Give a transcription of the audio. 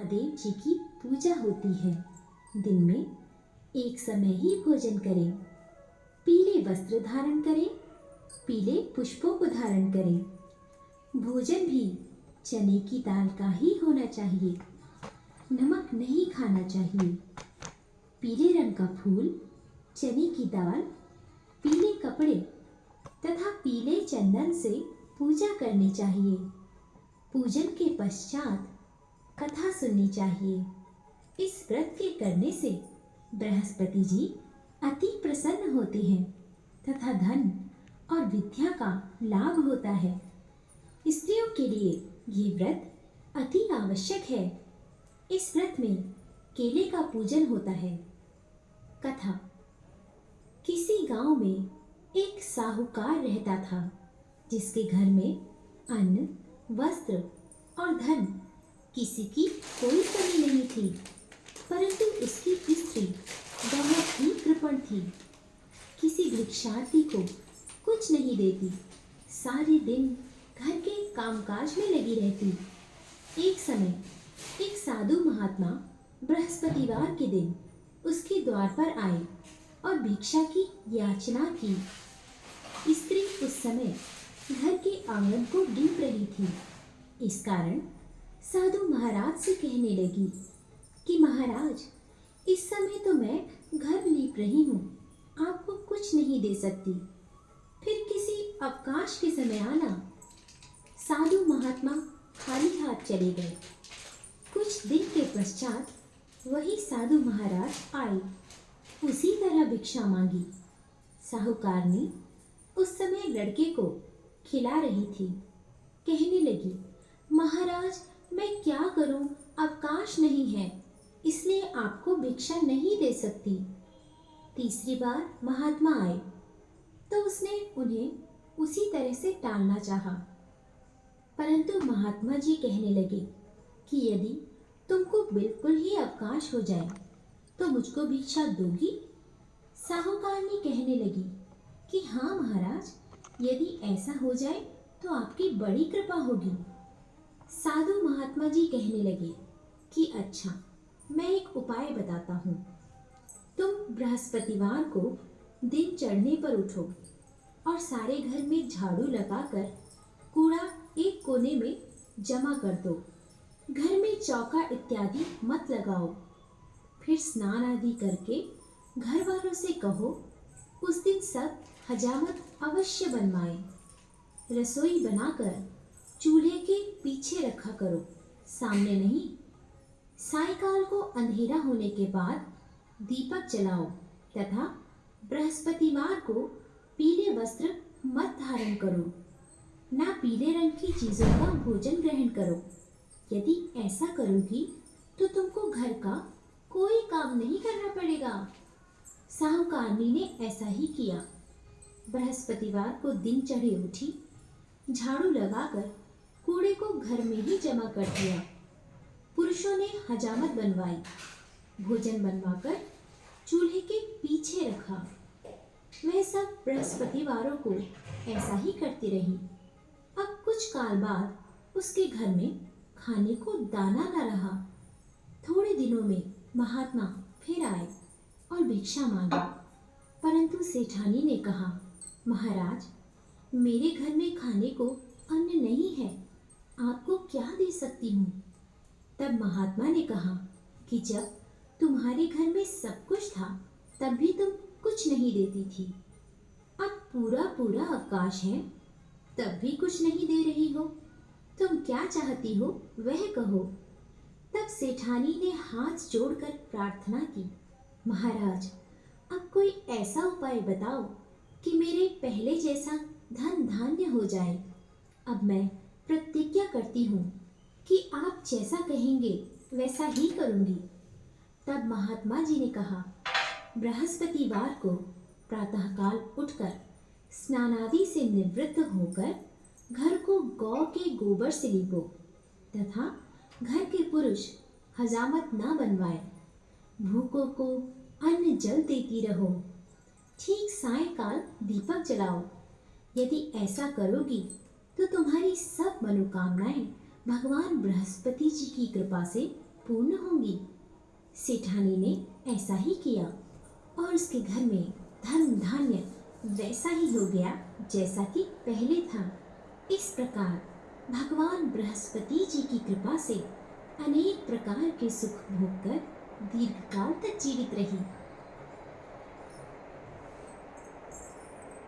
महादेव जी की पूजा होती है। दिन में एक समय ही भोजन करें, पीले वस्त्र धारण करें, पीले पुष्पों को धारण करें। भोजन भी चने की दाल का ही होना चाहिए, नमक नहीं खाना चाहिए। पीले रंग का फूल, चने की दाल, पीले कपड़े तथा पीले चंदन से पूजा करनी चाहिए। पूजन के पश्चात कथा सुननी चाहिए। इस व्रत के करने से बृहस्पति जी अति प्रसन्न होते हैं तथा धन और विद्या का लाभ होता है। स्त्रियों के लिए ये व्रत अति आवश्यक है। इस व्रत में केले का पूजन होता है। कथा। किसी गांव में एक साहूकार रहता था, जिसके घर में अन्न, वस्त्र और धन किसी की कोई कमी नहीं थी, परंतु उसकी स्त्री बहुत ही कृपण थी। किसी भिक्षार्थी को कुछ नहीं देती, सारे दिन घर के कामकाज में लगी रहती। एक समय एक साधु महात्मा बृहस्पतिवार के दिन उसके द्वार पर आए और भिक्षा की याचना की। स्त्री उस समय घर के आंगन को लीप रही थी। इस कारण साधु महाराज से कहने लगी कि महाराज, इस समय तो मैं घर लीप रही हूँ, आपको कुछ नहीं दे सकती, फिर किसी अवकाश के समय आना। साधु महात्मा खाली हाथ चले गए। कुछ दिन के पश्चात वही साधु महाराज आए, उसी तरह भिक्षा मांगी। साहूकारनी उस समय लड़के को खिला रही थी। कहने लगी, महाराज, मैं क्या करूं, अवकाश नहीं है, इसलिए आपको भिक्षा नहीं दे सकती। तीसरी बार महात्मा आए तो उसने उन्हें उसी तरह से टालना चाहा, परंतु महात्मा जी कहने लगे कि यदि तुमको बिल्कुल ही अवकाश हो जाए तो मुझको भिक्षा दोगी? साहूकारनी कहने लगी कि हाँ महाराज, यदि ऐसा हो जाए तो आपकी बड़ी कृपा होगी। साधु महात्मा जी कहने लगे कि अच्छा, मैं एक उपाय बताता हूँ। तुम बृहस्पतिवार को दिन चढ़ने पर उठो और सारे घर में झाड़ू लगाकर कूड़ा एक कोने में जमा कर दो। घर में चौका इत्यादि मत लगाओ। फिर स्नान आदि करके घर वालों से कहो उस दिन सब हजामत अवश्य बनवाएं। रसोई बनाकर चूल्हे के पीछे रखा करो, सामने नहीं। सायंकाल को अंधेरा होने के बाद दीपक जलाओ तथा बृहस्पतिवार को पीले वस्त्र मत धारण करो, ना पीले रंग की चीजों का भोजन ग्रहण करो। यदि ऐसा करोगी तो तुमको घर का कोई काम नहीं करना पड़ेगा। साहूकारनी ने ऐसा ही किया। बृहस्पतिवार को दिन चढ़े उठी, झाड़ू लगाकर कूड़े को घर में ही जमा कर दिया। पुरुषों ने हजामत बनवाई, भोजन बनवाकर चूल्हे के पीछे रखा। वह सब बृहस्पतिवारों को ऐसा ही करती रही। अब कुछ काल बाद उसके घर में खाने को दाना न रहा। थोड़े दिनों में महात्मा फिर आए और भिक्षा मांगी, परंतु सेठानी ने कहा, महाराज, मेरे घर में खाने को अन्न नहीं है, आपको क्या दे सकती हूँ? तब महात्मा ने कहा कि जब तुम्हारे घर में सब कुछ था तब भी तुम कुछ नहीं देती थी। अब पूरा पूरा अवकाश है, तब भी कुछ नहीं दे रही हो। तुम क्या चाहती हो वह कहो। तब सेठानी ने हाथ जोड़कर प्रार्थना की, महाराज, अब कोई ऐसा उपाय बताओ कि मेरे पहले जैसा धन धान्य हो जाए। अब मैं प्रतिज्ञा करती हूँ कि आप जैसा कहेंगे वैसा ही करूँगी। तब महात्मा जी ने कहा, बृहस्पतिवार को प्रातःकाल उठकर स्नानादि से निवृत्त होकर घर को गौ के गोबर से लीपो तथा घर के पुरुष हजामत न बनवाए। भूखों को अन्न जल देती रहो। ठीक सायंकाल दीपक जलाओ। यदि ऐसा करोगी तो तुम्हारी सब मनोकामनाएं भगवान बृहस्पति जी की कृपा से पूर्ण होंगी। सेठानी ने ऐसा ही किया और उसके घर में धर्म धान्य वैसा ही हो गया जैसा कि पहले था। इस प्रकार भगवान बृहस्पति जी की कृपा से अनेक प्रकार के सुख भोग कर दीर्घकाल तक जीवित रही।